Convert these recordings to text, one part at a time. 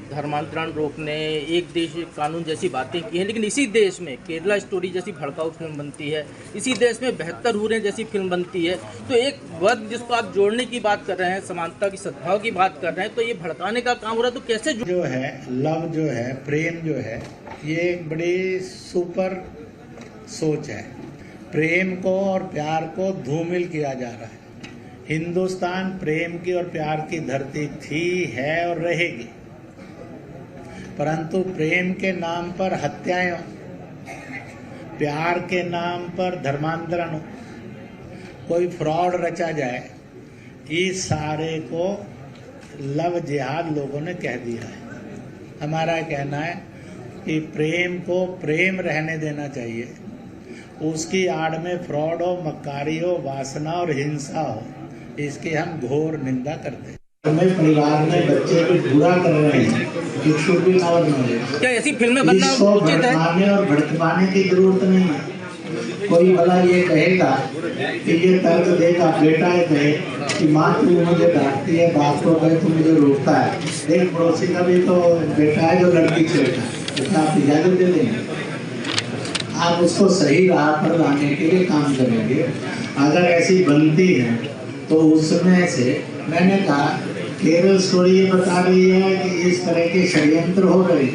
धर्मांतरण रोकने, एक देश एक कानून जैसी बातें की हैं, लेकिन इसी देश में केरला स्टोरी जैसी भड़काऊ फिल्म बनती है, इसी देश में बेहतर हूरें जैसी फिल्म बनती है। तो एक वर्ग जिसको आप जोड़ने की बात कर रहे हैं, समानता की सद्भाव की बात कर रहे हैं, तो ये भड़काने का काम हो रहा है। तो कैसे जो है लव, जो है प्रेम, जो है ये एक बड़ी सुपर सोच है। प्रेम को और प्यार को धूमिल किया जा रहा है। हिंदुस्तान प्रेम की और प्यार की धरती थी, है और रहेगी, परंतु प्रेम के नाम पर हत्याएं, प्यार के नाम पर धर्मांतरण, कोई फ्रॉड रचा जाए, इस सारे को लव जिहाद लोगों ने कह दिया है। हमारा कहना है कि प्रेम को प्रेम रहने देना चाहिए, उसकी आड़ में फ्रॉड हो, मक्कारी हो, वासना और हिंसा हो, इसकी हम घोर निंदा करते हैं। हमें परिवार में बच्चे को बुरा कर रहे हैं, क्या ऐसी फिल्में बनना उचित है? और भड़कवाने की जरूरत नहीं है। कोई भला ये कहेगा कि ये तर्क देगा, बेटा ये कहे कि माँ तू मुझे डांटती है, बाप को कहे तो मुझे रोकता है, एक पड़ोसी का भी तो बेटा है जो लड़की छेड़ता है, उसका आप इजाजत दे देंगे? आप उसको सही राह पर लाने के लिए काम करेंगे। अगर ऐसी बनती है तो उसमें से मैंने कहा केरल स्टोरी ये बता रही है कि इस तरह के षड्यंत्र हो रहे,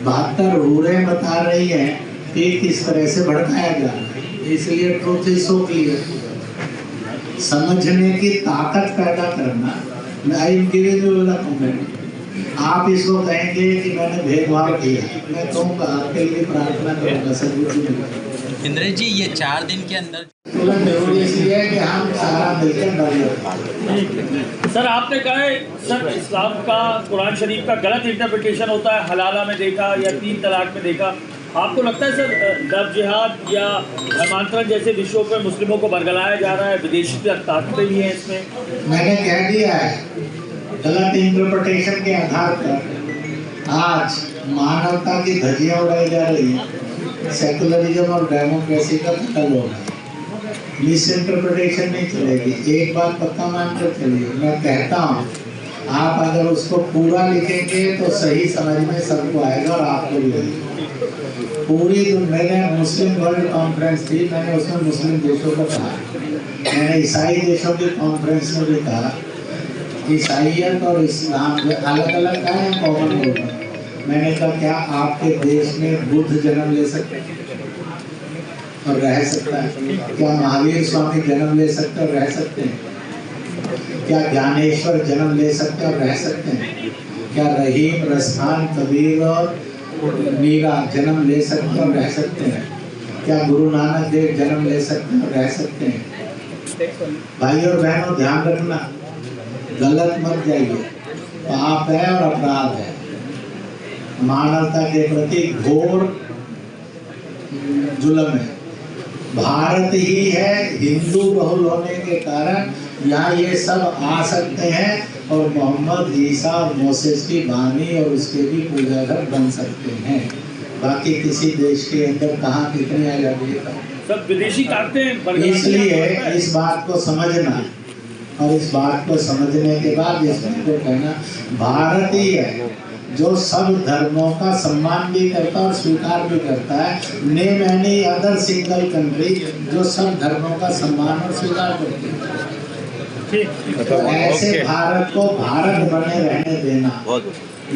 72 हूरें बता रही है कि किस तरह से भड़काया जा रहा है। इसलिए ट्रूथ इज सो क्लियर। समझने की ताकत पैदा करना। आप इसको कहेंगे कि मैंने भेदभाव किया, मैं कहूँगा आपके लिए प्रार्थना करूँगा सदगुरु इंद्रेश जी, ये 4 दिन के अंदर जरूरी इसलिए है कि हम सारा मिलकर सर, आपने कहा है सर इस्लाम का, कुरान शरीफ का गलत इंटरप्रिटेशन होता है, हलाला में देखा या 3 तलाक में देखा। आपको लगता है सर लव जिहाद या धर्मांतरण जैसे विषयों पर मुस्लिमों को बरगलाया जा रहा है, विदेशी ताकतें भी हैं इसमें? मैंने कह दिया है, गलत इंटरप्रिटेशन के आधार पर आज मानवता की धज्जियां उड़ाई जा रही है, सेकुलरिज्म और डेमोक्रेसी का कत्ल हो रहा है। मिस इंटरप्रिटेशन नहीं चलेगी। एक बात पक्का मानकर चलिए, मैं कहता हूँ आप अगर उसको पूरा लिखेंगे तो सही समझ में सबको आएगा और आपको भी आएगा। पूरी मैंने मुस्लिम वर्ल्ड कॉन्फ्रेंस थी, मैंने उसमें मुस्लिम देशों को कहा, मैंने ईसाई देशों की कॉन्फ्रेंस में भी कहा, ईसाइयत और इस्लाम अलग अलग का है, कॉमन बोलते हैं। मैंने कहा क्या आपके देश में बुद्ध जन्म ले सकते हैं और रह सकता है? क्या महावीर स्वामी जन्म ले सकते और रह सकते हैं? क्या ज्ञानेश्वर जन्म ले सकते और रह सकते हैं? क्या रहीम, रसखान, कबीर और मीरा जन्म ले सकते और रह सकते हैं? क्या गुरु नानक देव जन्म ले सकते और रह सकते हैं? भाई और बहनों ध्यान रखना, गलत मत जाइए, पाप है और अपराध है, मानवता के प्रति घोर जुल्म है। भारत ही है, हिंदू बहुल होने के कारण यहाँ ये सब आ सकते हैं और मोहम्मद, ईसा और मोसेस की वाणी और उसके भी पूजा घर बन सकते हैं। बाकी किसी देश के अंदर कहाँ कितनी आजादी है? सब विदेशी ताकतें। इसलिए इस बात को समझना, और इस बात को समझने के बाद इसमें को कहना, भारत ही है जो सब धर्मों का सम्मान भी करता और स्वीकार भी करता है। Name any other single country जो सब धर्मों का सम्मान और स्वीकार करती है। तो ऐसे भारत को भारत बने रहने देना,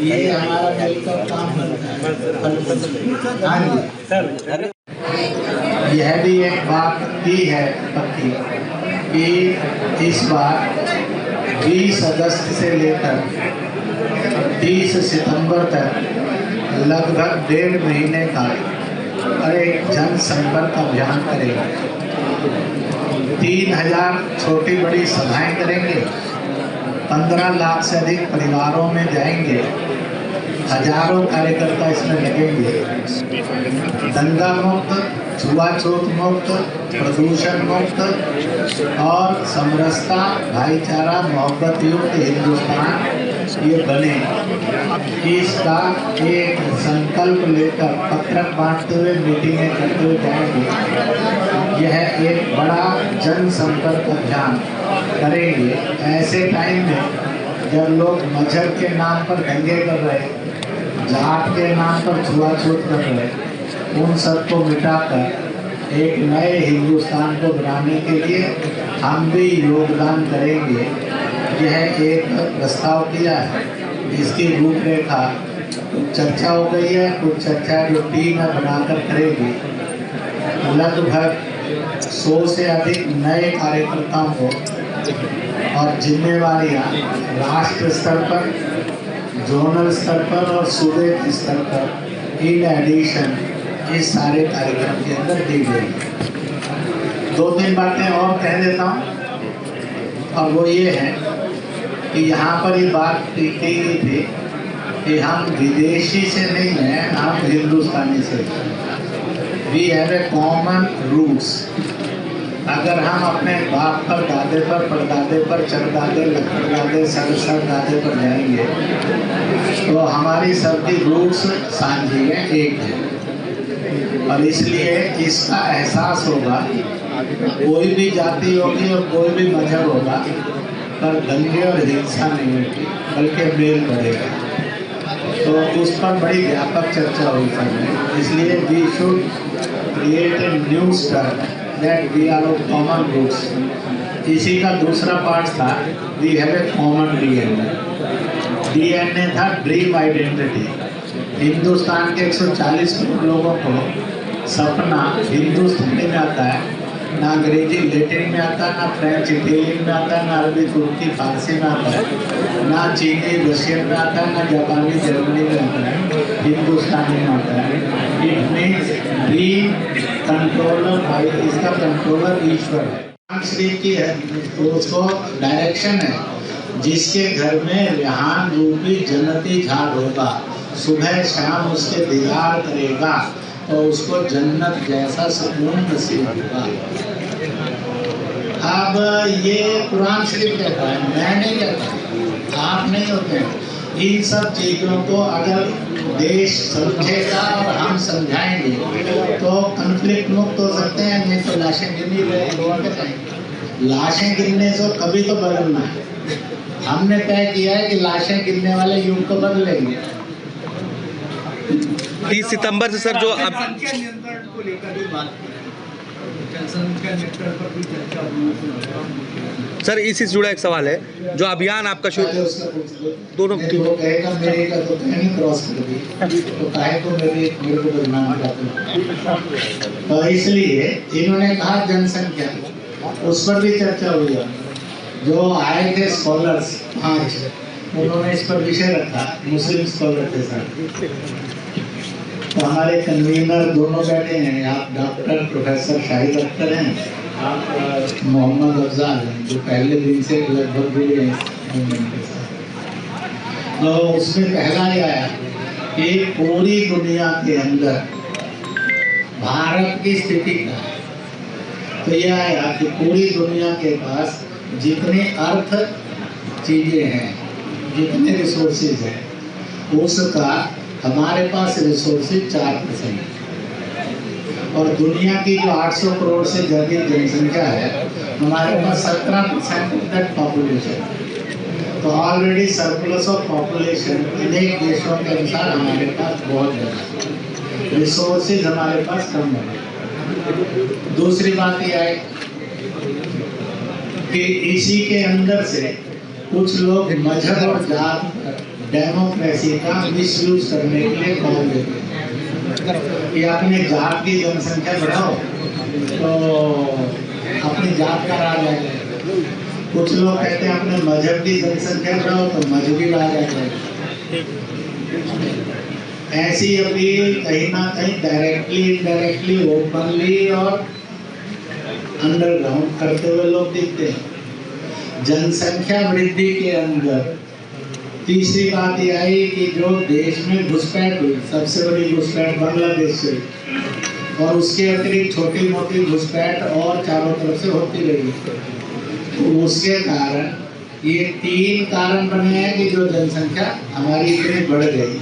ये हमारा मिलकर काम करता है। यह भी एक बात की है पक्की कि इस बार 20 अगस्त से लेकर 30 सितंबर तक लगभग 1.5 महीने का एक जन संपर्क अभियान करेंगे। 3000 छोटी बड़ी सभाएं करेंगे, 15 लाख से अधिक परिवारों में जाएंगे, हजारों कार्यकर्ता इसमें लगेंगे। दंगा मुक्त, छुआछूत मुक्त, प्रदूषण मुक्त और समरसता, भाईचारा, मोहब्बत युक्त हिंदुस्तान ये बने, इसका एक संकल्प लेकर पत्रक बांटते हुए, मीटिंगें करते हुए जाएंगे। यह एक बड़ा जन संपर्क अभियान करेंगे ऐसे टाइम में जब लोग मजहब के नाम पर दंगे कर रहे, जात के नाम पर छुआछूत कर रहे, उन सबको मिटाकर एक नए हिंदुस्तान को बनाने के लिए हम भी योगदान करेंगे। यह एक प्रस्ताव किया है, इसकी रूपरेखा चर्चा हो गई है। कुछ चर्चा जो टीम में बनाकर करेगी, लगभग 100 से अधिक नए कार्यकर्ताओं को और जिम्मेवारियां राष्ट्र स्तर पर, जोनल स्तर पर और सूबे स्तर पर इन एडिशन इस सारे कार्यक्रम के अंदर दी गई। 2-3 बातें और कह देता हूँ, और वो ये है कि यहाँ पर ये बात कही गई थी कि हम विदेशी से नहीं हैं, हम हिंदुस्तानी से। We have a common roots. अगर हम अपने बाप पर, दादे पर, परदादे पर, चरदादे, लखड़दादे, सरदादे पर जाएंगे तो हमारी सबकी रूट्स सांझी है, एक है। और इसलिए इसका एहसास होगा, कोई भी जाति होगी और कोई भी मजहब होगा, पर दंगे और हिंसा नहीं होगी, बल्कि मेल बढ़ेगा। तो उस पर बड़ी व्यापक चर्चा हुई थी। इसलिए we should create a new star that we are of common roots. इसी का दूसरा पार्ट था we have a common DNA. DNA था ड्रीम आइडेंटिटी। हिंदुस्तान के 140 करोड़ लोगों को सपना हिंदुस्तानी में आता है, ना अंग्रेजी लैटिन में आता, ना फ्रेंच इटालियन में आता, ना अरबी तुर्की फारसी में आता है, ना चीनी रशियन में आता है, ना जापानी जर्मनी में आता है, हिंदुस्तानी में आता है। It means dream controller by, इसका कंट्रोलर ईश्वर है। कुरान शरीफ की है तो उसको डायरेक्शन है, जिसके घर में रेहान रूपी जन्नती झाड़ होगा, सुबह शाम उसके दीदार करेगा तो उसको जन्नत जैसा सुकून नसीब होगा। अब ये कुरान शरीफ कहता है, मैं नहीं कहता, आप नहीं होते हैं। इन सब चीज़ों को अगर देश समझेगा और हम समझाएंगे तो कन्फ्लिक्ट मुक्त हो सकते हैं, नहीं तो लाशें गिनी रहेंगी। लाशें गिनने से कभी तो बदलना है। हमने तय किया है कि लाशें गिनने वाले युग को बदलेंगे। 30 सितंबर से सर जो अब जनसंख्या नियंत्रण को लेकर भी बात की, जनसंख्या नियंत्रण पर भी चर्चा हुई। सर इसी से जुड़ा एक सवाल है, जो अभियान आपका शुरू दोनों वो कहेगा मेरे का तो कहीं क्रॉस कर दी, तो काहे को मेरे को बदनाम करते। तो इसलिए इन्होंने कहा जनसंख्या, उस पर भी चर्चा हुई। जो आए थे स्कॉलर्स 5, उन्होंने इस पर विषय रखा, मुस्लिम स्कॉलर के साथ। तो हमारे कन्वीनर दोनों बैठे हैं, आप डॉक्टर प्रोफेसर शाहिद अख्तर हैं, आप मोहम्मद अफजाल हैं, जो पहले दिन से लगभग जुड़े हैं मूवमेंट के साथ। तो उसमें पहला ये आया कि पूरी दुनिया के अंदर भारत की स्थिति क्या है। तो ये आया कि पूरी दुनिया के पास जितने अर्थ चीज़ें हैं, जितने रिसोर्सेज हैं, उसका हमारे पास रिसोर्सेज 4% है। और दुनिया की जो 800 करोड़ से ज़्यादा जनसंख्या है, हमारे पास 17% ऑफ दैट पॉपुलेशन। तो ऑलरेडी सरप्लस ऑफ पॉपुलेशन अनेक देशों के अनुसार हमारे पास बहुत ज़्यादा, रिसोर्सेज हमारे पास कम है। दूसरी बात यह है कि इसी के अंदर से कुछ लोग मजहब और जात डेमोक्रेसी का मिसयूज करने के लिए कॉल देते हैं कि अपने जात की जनसंख्या बढ़ाओ तो अपनी जात का राज आ जाएगा। कुछ लोग कहते हैं अपने मजहब की जनसंख्या बढ़ाओ तो मजहबी राज आ जाएगा। ऐसी अपील कहीं ना कहीं डायरेक्टली, इनडायरेक्टली, ओपनली और अंडरग्राउंड करते हुए लोग दिखते हैं। जनसंख्या वृद्धि के अंदर तीसरी बात यह आई कि जो देश में घुसपैठ हुई, सबसे बड़ी घुसपैठ बांग्लादेश से, और उसके अतिरिक्त छोटी मोटी घुसपैठ और चारों तरफ से होती रही। तो उसके कारण ये 3 कारण बने हैं कि जो जनसंख्या हमारी इतनी बढ़ गई।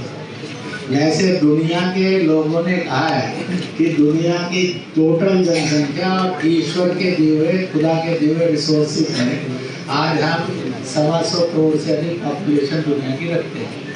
जैसे दुनिया के लोगों ने कहा है कि दुनिया की टोटल जनसंख्या और ईश्वर के दिए हुए, खुदा के दिए हुए रिसोर्सेज हैं, आज हम 125 करोड़ से अधिक पॉपुलेशन दुनिया की रखते हैं।